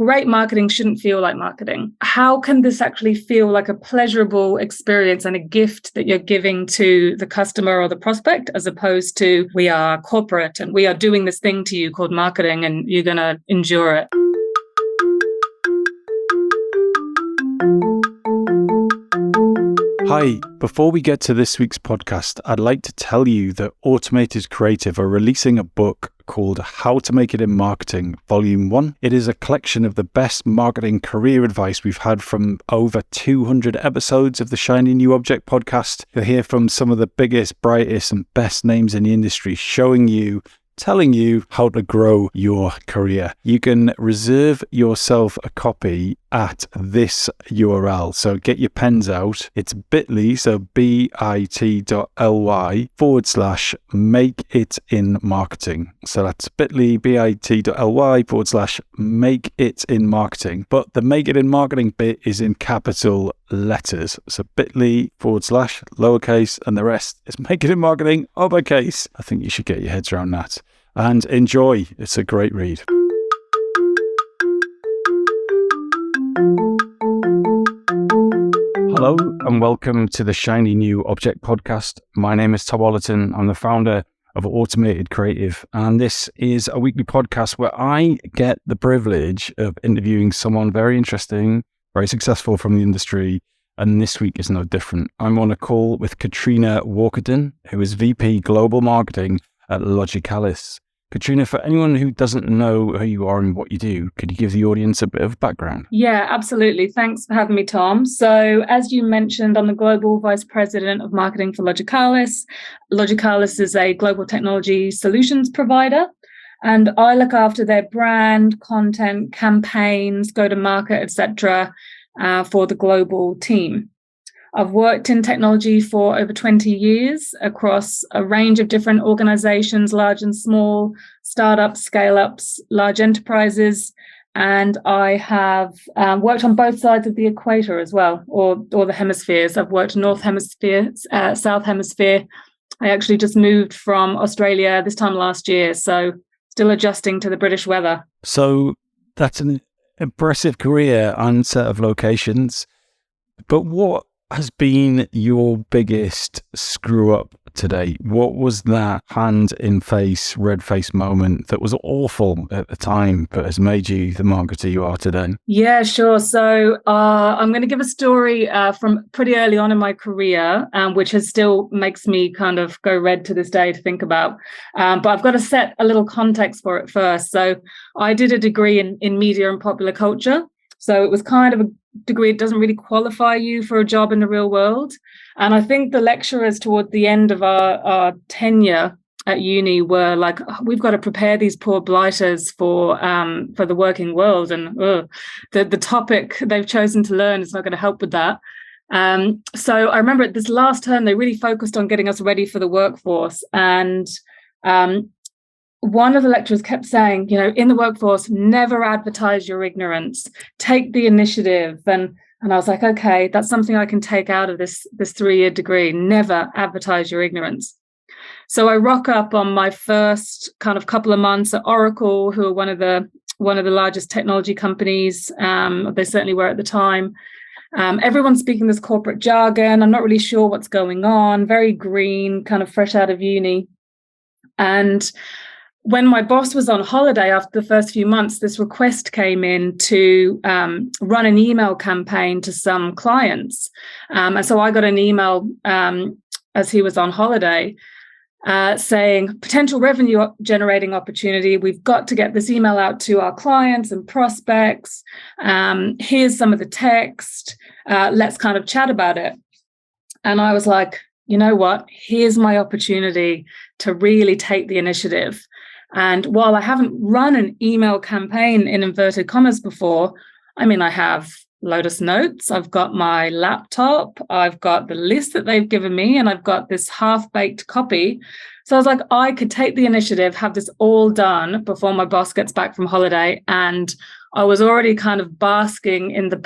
great marketing shouldn't feel like marketing. How can this actually feel like a pleasurable experience and a gift that you're giving to the customer or the prospect, as opposed to we are corporate and we are doing this thing to you called marketing and you're going to endure it. Hi, before we get to this week's podcast, I'd like to tell you that Automated Creative are releasing a book called How to Make It in Marketing, Volume 1. It is a collection of the best marketing career advice we've had from over 200 episodes of the Shiny New Object podcast. You'll hear from some of the biggest, brightest and best names in the industry telling you how to grow your career. You can reserve yourself a copy at this URL. So get your pens out. It's bit.ly, so bit.ly/make it in marketing. So that's bit.ly/make it in marketing. But the make it in marketing bit is in capital letters. So bit.ly/lowercase and the rest is make it in marketing uppercase. I think you should get your heads around that. And enjoy. It's a great read. Hello and welcome to the Shiny New Object podcast. My name is Tom Wallerton. I'm the founder of Automated Creative, and this is a weekly podcast where I get the privilege of interviewing someone very interesting, very successful from the industry, and this week is no different. I'm on a call with Catriona Walkerden, who is VP Global Marketing at Logicalis. Catriona, for anyone who doesn't know who you are and what you do, could you give the audience a bit of background? Yeah, absolutely. Thanks for having me, Tom. So as you mentioned, I'm the Global Vice President of Marketing for Logicalis. Logicalis is a global technology solutions provider, and I look after their brand, content, campaigns, go-to-market, etc., for the global team. I've worked in technology for over 20 years across a range of different organizations, large and small, startups, scale-ups, large enterprises, and I have worked on both sides of the equator as well, or the hemispheres. I've worked North Hemisphere, South Hemisphere. I actually just moved from Australia this time last year, so still adjusting to the British weather. So that's an impressive career and set of locations, but what has been your biggest screw up today? What was that hand in face, red face moment that was awful at the time, but has made you the marketer you are today? Yeah, sure. So I'm going to give a story from pretty early on in my career, which still makes me kind of go red to this day to think about. But I've got to set a little context for it first. So I did a degree in media and popular culture. So it was kind of a degree, it doesn't really qualify you for a job in the real world. And I think the lecturers toward the end of our tenure at uni were like, oh, we've got to prepare these poor blighters for the working world. And the topic they've chosen to learn is not going to help with that. So I remember at this last term, they really focused on getting us ready for the workforce. And one of the lecturers kept saying, in the workforce, never advertise your ignorance, take the initiative. And I was like, okay, that's something I can take out of this 3-year degree, never advertise your ignorance. So I rock up on my first kind of couple of months at Oracle, who are one of the largest technology companies. They certainly were at the time. Everyone's speaking this corporate jargon. I'm not really sure what's going on, very green, kind of fresh out of uni. And when my boss was on holiday after the first few months, this request came in to run an email campaign to some clients. And so I got an email as he was on holiday saying, potential revenue generating opportunity. We've got to get this email out to our clients and prospects. Here's some of the text. Let's kind of chat about it. And I was like, you know what? Here's my opportunity to really take the initiative. And while I haven't run an email campaign in inverted commas before, I mean, I have Lotus Notes, I've got my laptop, I've got the list that they've given me, and I've got this half-baked copy. So I was like, I could take the initiative, have this all done before my boss gets back from holiday. And I was already kind of basking in the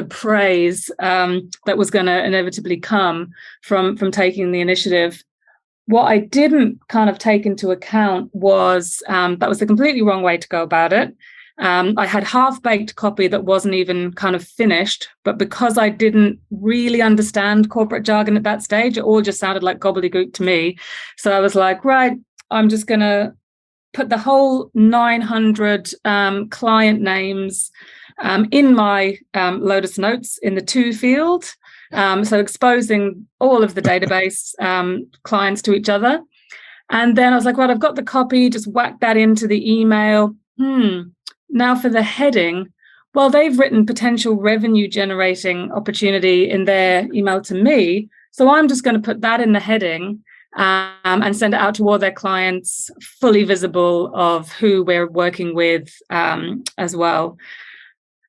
praise that was going to inevitably come from taking the initiative. What I didn't kind of take into account was that was the completely wrong way to go about it. I had half-baked copy that wasn't even kind of finished, but because I didn't really understand corporate jargon at that stage, it all just sounded like gobbledygook to me. So I was like, right, I'm just going to put the whole 900 client names in my Lotus Notes in the to field. So exposing all of the database clients to each other. And then I was like, well, I've got the copy, just whack that into the email. Now for the heading, well, they've written potential revenue generating opportunity in their email to me. So I'm just going to put that in the heading and send it out to all their clients, fully visible of who we're working with as well.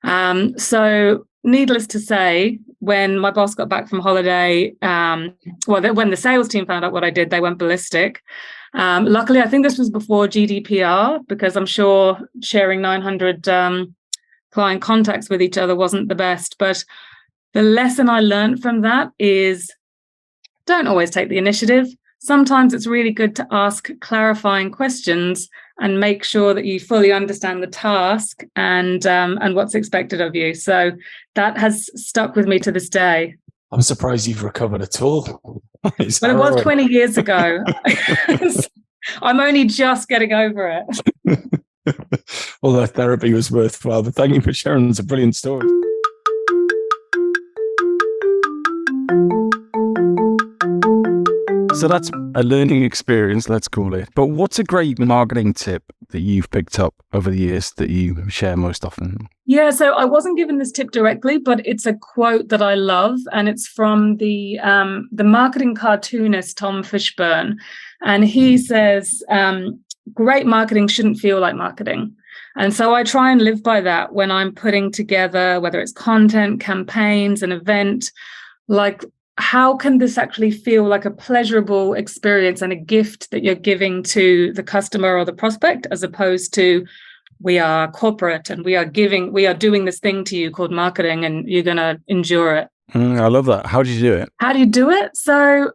So needless to say, when my boss got back from holiday, when the sales team found out what I did, they went ballistic. Luckily, I think this was before GDPR, because I'm sure sharing 900 client contacts with each other wasn't the best. But the lesson I learned from that is don't always take the initiative. Sometimes it's really good to ask clarifying questions and make sure that you fully understand the task and what's expected of you. So that has stuck with me to this day. I'm surprised you've recovered at all. But it was 20 years ago. I'm only just getting over it. Well, that therapy was worthwhile, but thank you for sharing. It's a brilliant story. So that's a learning experience, let's call it. But what's a great marketing tip that you've picked up over the years that you share most often? Yeah, so I wasn't given this tip directly, but it's a quote that I love, and it's from the marketing cartoonist Tom Fishburne. And he says, great marketing shouldn't feel like marketing. And so I try and live by that when I'm putting together, whether it's content, campaigns, an event, like, how can this actually feel like a pleasurable experience and a gift that you're giving to the customer or the prospect, as opposed to we are corporate and we are doing this thing to you called marketing and you're going to endure it. I love that. How do you do it? How do you do it? So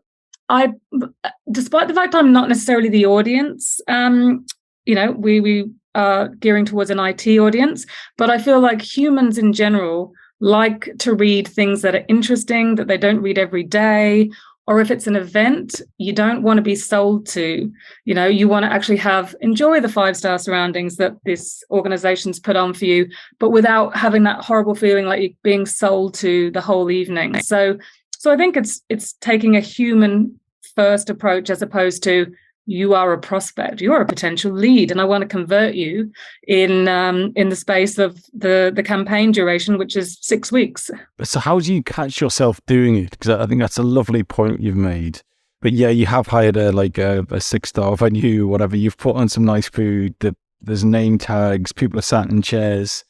despite the fact I'm not necessarily the audience, we are gearing towards an IT audience, but I feel like humans in general like to read things that are interesting, that they don't read every day. Or if it's an event you don't want to be sold to, you want to actually enjoy the 5-star surroundings that this organization's put on for you, but without having that horrible feeling like you're being sold to the whole evening. So I think it's taking a human first approach, as opposed to you are a prospect, you're a potential lead, and I want to convert you in the space of the campaign duration, which is 6 weeks. So how do you catch yourself doing it? Because I think that's a lovely point you've made. But yeah, you have hired a 6-star venue, whatever. You've put on some nice food. There's name tags. People are sat in chairs.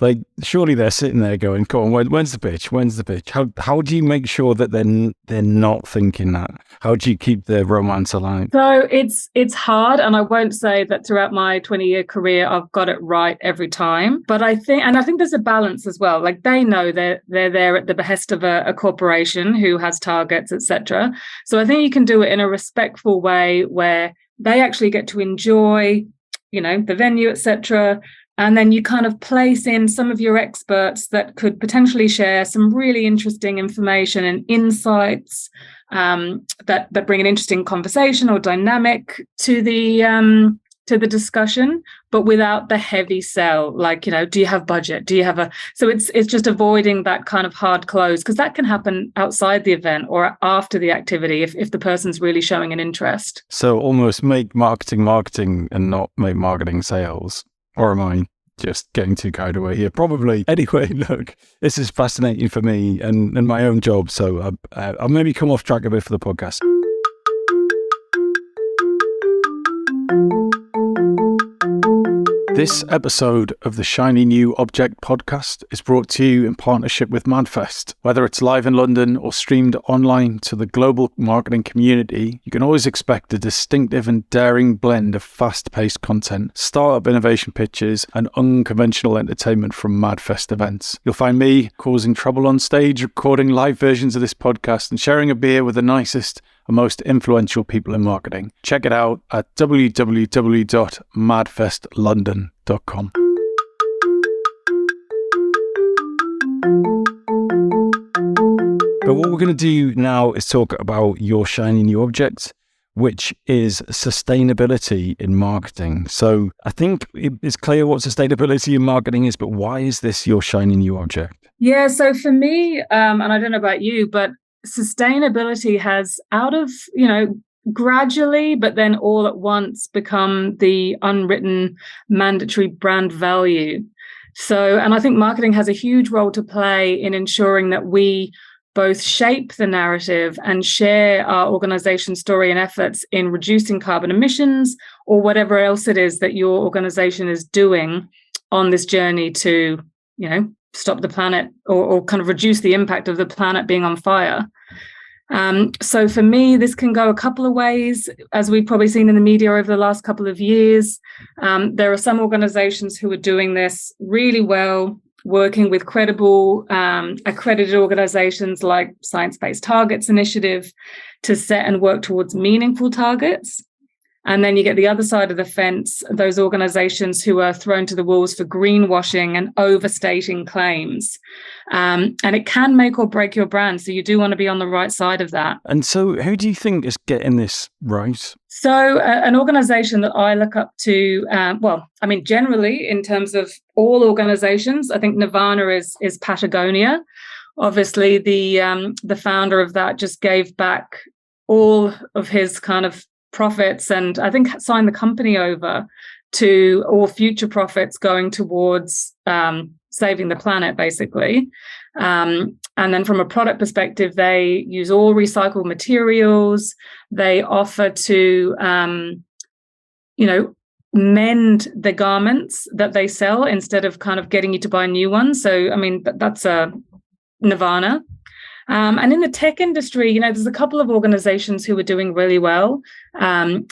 Like, surely they're sitting there going, "Go on, when's the pitch? When's the pitch?" How do you make sure that they're not thinking that? How do you keep the romance alive? So it's hard, and I won't say that throughout my 20-year career I've got it right every time. But I think there's a balance as well. Like, they know they're there at the behest of a corporation who has targets, etc. So I think you can do it in a respectful way where they actually get to enjoy, the venue, etc. And then you kind of place in some of your experts that could potentially share some really interesting information and insights that bring an interesting conversation or dynamic to the discussion, but without the heavy sell. Like, do you have budget? Do you have so it's just avoiding that kind of hard close, because that can happen outside the event or after the activity if the person's really showing an interest. So almost make marketing and not make marketing sales. Or am I just getting too carried away here? Probably. Anyway, look, this is fascinating for me and my own job. So I'll maybe come off track a bit for the podcast. This episode of the Shiny New Object podcast is brought to you in partnership with MadFest. Whether it's live in London or streamed online to the global marketing community, you can always expect a distinctive and daring blend of fast-paced content, startup innovation pitches, and unconventional entertainment from MadFest events. You'll find me causing trouble on stage, recording live versions of this podcast, and sharing a beer with the nicest and most influential people in marketing. Check it out at www.madfestlondon.com. But what we're going to do now is talk about your shiny new object, which is sustainability in marketing. So I think it's clear what sustainability in marketing is, but why is this your shiny new object? Yeah, so for me, and I don't know about you, but sustainability has gradually, but then all at once become the unwritten mandatory brand value. So, and I think marketing has a huge role to play in ensuring that we both shape the narrative and share our organization's story and efforts in reducing carbon emissions or whatever else it is that your organization is doing on this journey to, stop the planet or kind of reduce the impact of the planet being on fire. So for me, this can go a couple of ways, as we've probably seen in the media over the last couple of years. There are some organizations who are doing this really well, working with credible, accredited organizations like Science Based Targets Initiative to set and work towards meaningful targets. And then you get the other side of the fence, those organizations who are thrown to the wolves for greenwashing and overstating claims. And it can make or break your brand. So you do want to be on the right side of that. And so who do you think is getting this right? So an organization that I look up to, generally in terms of all organizations, I think Nirvana is Patagonia. Obviously, the founder of that just gave back all of his kind of profits and I think signed the company over to all future profits going towards saving the planet, basically. And then from a product perspective, they use all recycled materials. They offer to, mend the garments that they sell instead of kind of getting you to buy new ones. So, I mean, that's a Nirvana. And in the tech industry, there's a couple of organizations who are doing really well.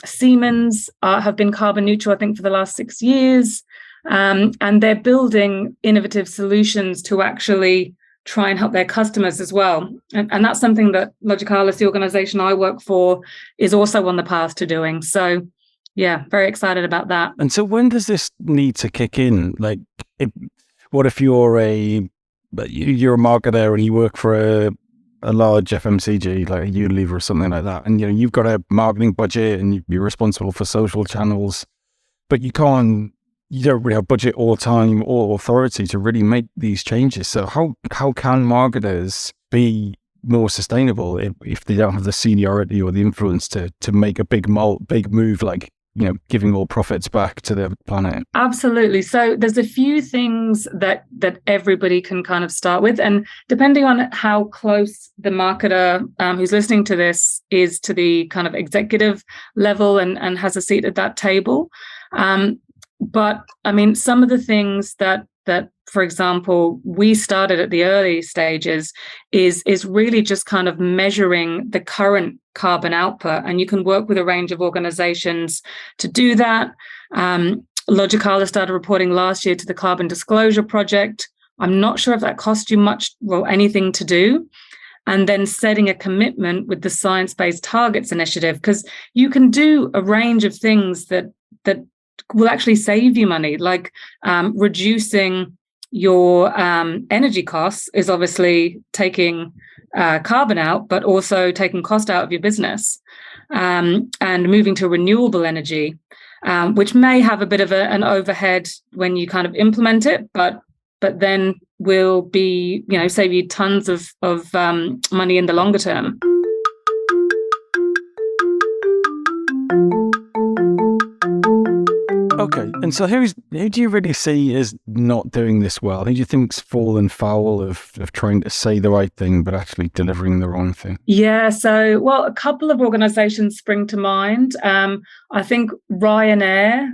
Siemens have been carbon neutral, I think, for the last 6 years. And they're building innovative solutions to actually try and help their customers as well. And that's something that Logicalis, the organization I work for, is also on the path to doing. So, yeah, very excited about that. And so when does this need to kick in? Like, what if you're a marketer and you work for a large FMCG like a Unilever or something like that, and you've got a marketing budget and you're responsible for social channels, but you don't really have budget or time or authority to really make these changes. So how can marketers be more sustainable if they don't have the seniority or the influence to make a big move like giving all profits back to the planet? Absolutely. So there's a few things that everybody can kind of start with. And depending on how close the marketer who's listening to this is to the kind of executive level and has a seat at that table. But I mean, some of the things that, for example, we started at the early stages is really just kind of measuring the current carbon output. And you can work with a range of organizations to do that. Logicalis started reporting last year to the Carbon Disclosure Project. I'm not sure if that cost you much or anything to do. And then setting a commitment with the Science Based Targets Initiative, because you can do a range of things that will actually save you money, like reducing your energy costs is obviously taking carbon out, but also taking cost out of your business, and moving to renewable energy, which may have a bit of an overhead when you kind of implement it, but then will be, save you tons of money in the longer term. Okay, and so who do you really see as not doing this well? Who do you think's fallen foul of trying to say the right thing but actually delivering the wrong thing? Yeah, so, well, a couple of organizations spring to mind. I think Ryanair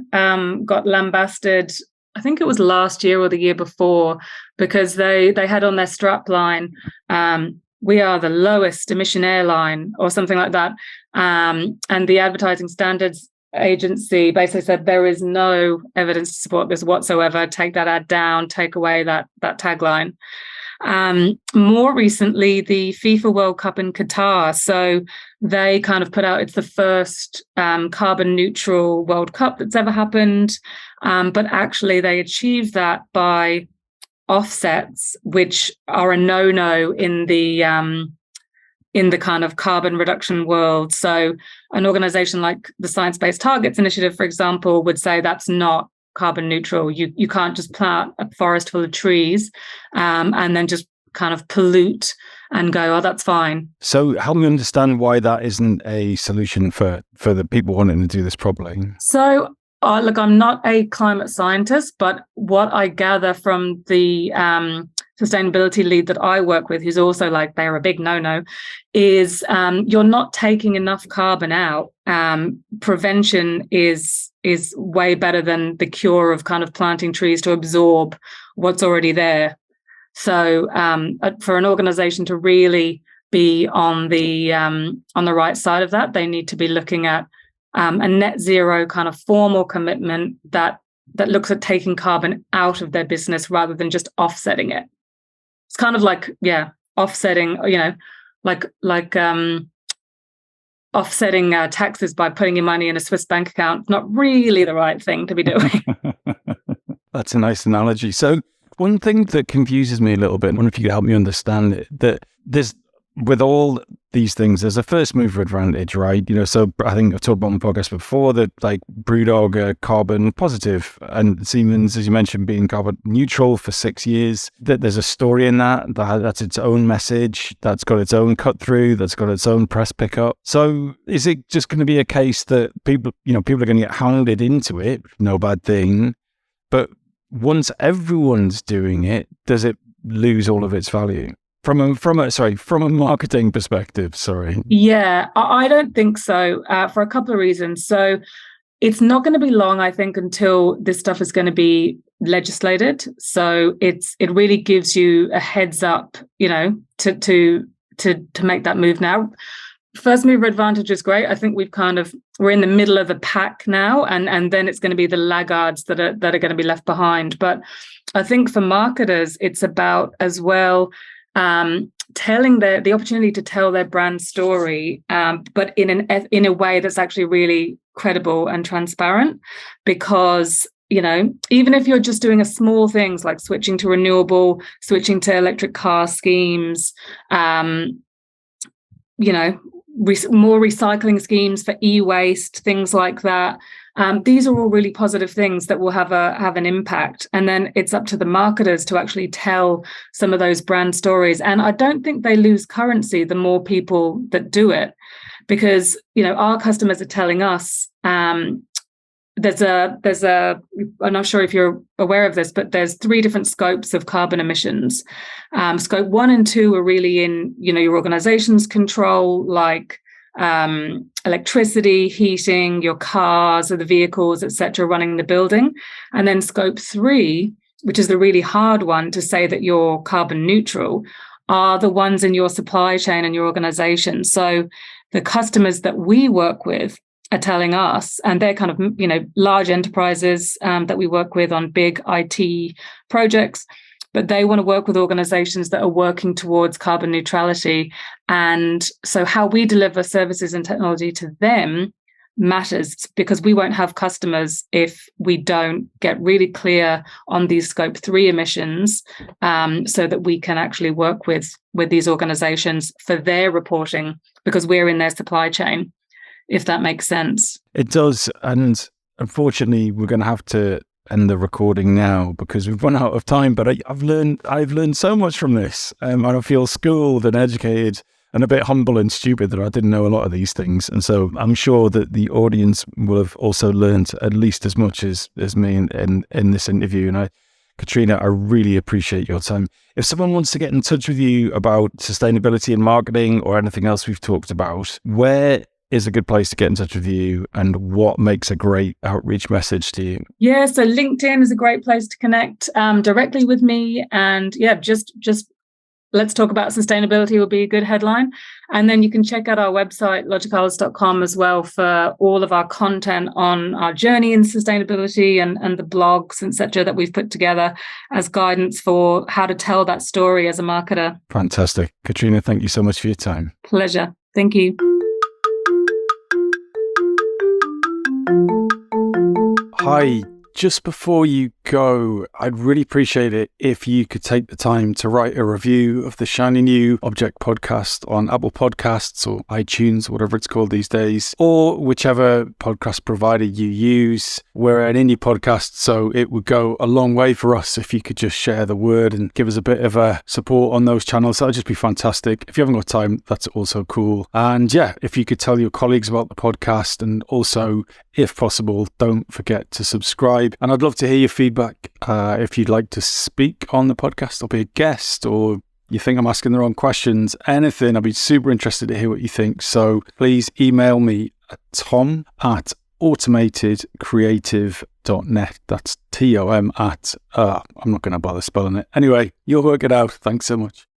got lambasted, I think it was last year or the year before, because they had on their strapline, we are the lowest emission airline or something like that. And the Advertising Standards Agency basically said there is no evidence to support this whatsoever. Take that ad down, take away that tagline. More recently, the FIFA World Cup in Qatar. So they kind of put out, it's the first carbon neutral World Cup that's ever happened. But actually they achieved that by offsets, which are a no-no in the in the kind of carbon reduction world. So an organization like the Science Based Targets Initiative, for example, would say that's not carbon neutral. You can't just plant a forest full of trees and then just kind of pollute and go, oh, that's fine. So help me understand why that isn't a solution for the people wanting to do this properly. So look, I'm not a climate scientist, but what I gather from the sustainability lead that I work with, who's also like, they're a big no-no, is you're not taking enough carbon out. Prevention is way better than the cure of kind of planting trees to absorb what's already there. So for an organization to really be on the right side of that, they need to be looking at a net zero kind of formal commitment that looks at taking carbon out of their business rather than just offsetting it. It's kind of like, offsetting, offsetting taxes by putting your money in a Swiss bank account. Not really the right thing to be doing. That's a nice analogy. So one thing that confuses me a little bit, I wonder if you could help me understand it, that there's, with all these things, there's a first mover advantage, right? So I think I've talked about on the podcast before that, like, Brewdog are carbon positive, and Siemens, as you mentioned, being carbon neutral for 6 years. That there's a story in that's its own message, that's got its own cut through, that's got its own press pickup. So is it just going to be a case that people are going to get hounded into it? No bad thing, but once everyone's doing it, does it lose all of its value? From a marketing perspective, sorry. Yeah, I don't think so, for a couple of reasons. So it's not going to be long, I think, until this stuff is going to be legislated. So it really gives you a heads up, to make that move now. First mover advantage is great. I think we're in the middle of the pack now, and then it's going to be the laggards that are going to be left behind. But I think for marketers, it's about as well telling the opportunity to tell their brand story, but in a way that's actually really credible and transparent. Because even if you're just doing a small things like switching to renewable, switching to electric car schemes, more recycling schemes for e-waste, things like that. These are all really positive things that will have an impact. And then it's up to the marketers to actually tell some of those brand stories. And I don't think they lose currency the more people that do it, because our customers are telling us there's a I'm not sure if you're aware of this, but there's 3 different scopes of carbon emissions. Scope 1 and 2 are really in your organization's control, like electricity, heating, your cars or the vehicles, etc., running the building. And then scope 3, which is the really hard one to say that you're carbon neutral, are the ones in your supply chain and your organization. So the customers that we work with are telling us, and they're kind of large enterprises that we work with on big IT projects, but they want to work with organizations that are working towards carbon neutrality. And so how we deliver services and technology to them matters, because we won't have customers if we don't get really clear on these scope 3 emissions, so that we can actually work with these organizations for their reporting, because we're in their supply chain, if that makes sense. It does. And unfortunately, we're going to have to end the recording now because we've run out of time. But I've learned so much from this. And I feel schooled and educated and a bit humble and stupid that I didn't know a lot of these things. And so I'm sure that the audience will have also learned at least as much as me in this interview. And Catriona, I really appreciate your time. If someone wants to get in touch with you about sustainability and marketing or anything else we've talked about, where is a good place to get in touch with you, and what makes a great outreach message to you? Yeah, so LinkedIn is a great place to connect directly with me. And just let's talk about sustainability will be a good headline. And then you can check out our website, logicalis.com, as well, for all of our content on our journey in sustainability and the blogs, etc., that we've put together as guidance for how to tell that story as a marketer. Fantastic. Catriona, thank you so much for your time. Pleasure. Thank you. Hi, just before you go, I'd really appreciate it if you could take the time to write a review of the Shiny New Object podcast on Apple Podcasts or iTunes, whatever it's called these days, or whichever podcast provider you use. We're an indie podcast, so it would go a long way for us if you could just share the word and give us a bit of a support on those channels. That'd just be fantastic. If you haven't got time, that's also cool. And yeah, if you could tell your colleagues about the podcast, and also, if possible, don't forget to subscribe. And I'd love to hear your feedback. If you'd like to speak on the podcast or be a guest, or you think I'm asking the wrong questions, anything, I'd be super interested to hear what you think. So please email me at tom@automatedcreative.net. That's TOM at, I'm not going to bother spelling it. Anyway, you'll work it out. Thanks so much.